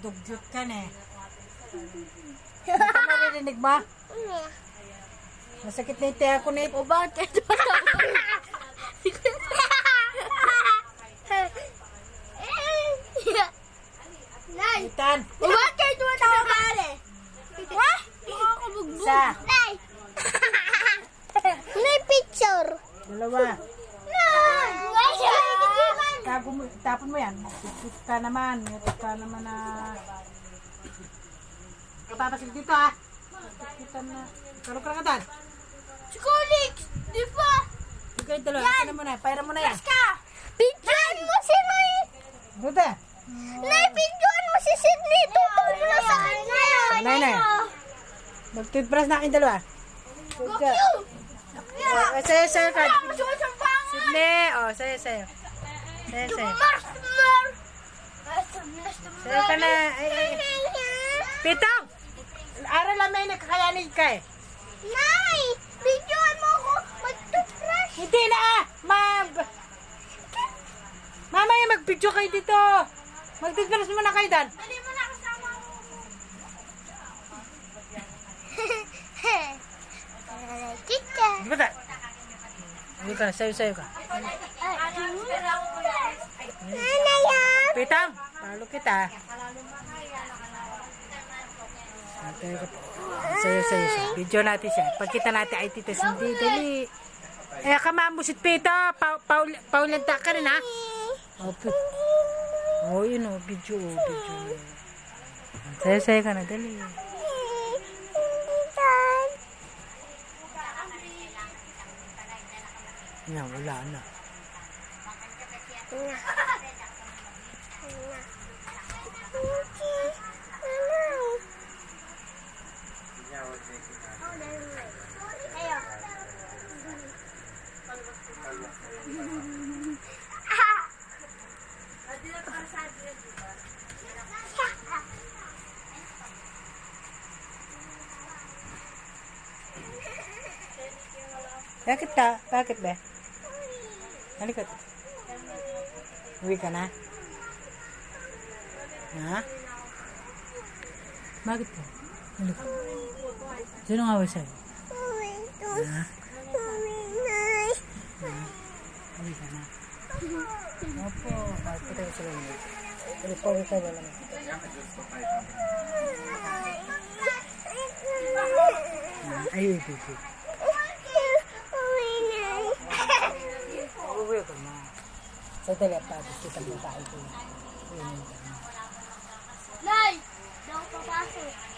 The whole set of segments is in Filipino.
Dugyot ka na eh. Hindi ka maririnig ba? Masakit na yung tiya ko na ito. O bakit? Nay! Itan. O bakit mo nakakali? Ha? Makakabugbog. Isa. Nay! Nay, picture. Dalawa. Nay! Tapon mo yan. Itik ka naman. Itik ka naman na... Kapapasik dito ah. Kita na. Karong-karangatan. Si Colix! Di ba? Hindi kayo dalawa. Yan. Kita mo na. Paira mo na yan. Ka! Picturean mo si Nay! Buta. Nay, picturean mo si Sidney! Tutulog mo na sa kanya! Nay na. Mag-toothbrush na aking dalawa. Good. Sayo ka. Sidney. Sayo. Sayo. Sayo ka na. Pitong! Aral lang may nakakayanin ka eh. Nay! Picturean mo ako! Mag-toothbrush! Hindi na ah! Mamaya mag-video kayo dito. Mag-toothbrush muna kayo dan. Dali mo na kasama ko! Kika! Bata. Hindi ka, sayo ka. Nanay yan! Pitong! Palo kita. Sayo. Video natin siya. Pagkita natin ay titas. Hindi, dali. Kamamusit Pita. Paulanta ka rin ha? Yun video. Sayo ka na, dali. Wala na. Bakit ba? Halika. Uwi ka na? Ha? Bakit ba? Halika. Sino nga sa'yo? Ha? Uwi ka na? Opo. Patay ko sa ganyan. Pagpagod ka ba naman? Ay, uwi. Uwi ka na. Sa telepatis, kita mo tayo ko. Nay! Daw papasok.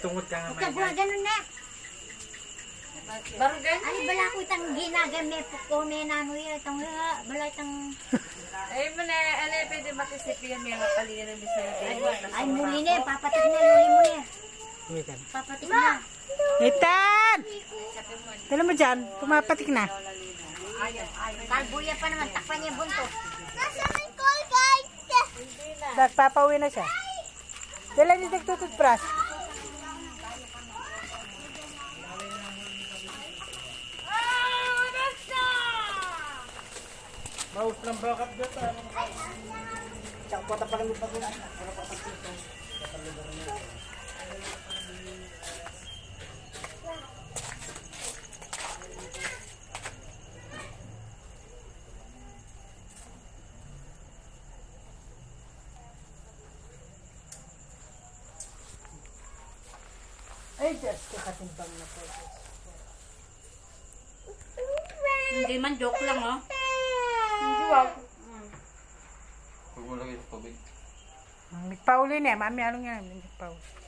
Tungkol ka nga Ikaw ba ganun na? Barangay? Ay, bala ko itang ginagamit po na nano yun. Itang bala itang... Ay, pwede makisipi yan mga kalina ng bisa natin. Ay, muli na. Papatik na. Muli mo na. Uwi ka na. Papatik na. Itan! Dala mo dyan. Pumapatik na. Kalbuya pa naman. Takpan niya bunto. Nasaan ang call, guys? Nagpapauwi na siya. Dala ni nagtututbrush. Maus lang bakap dito. Tsaka pata pa lang yung pagula. Ay, just katimbang na po. Hindi man, joke lang, oh. Hindi wag. Huwag mo lagay sa tubig. Nagpauli niya. Mami, along yan. Nagpauli.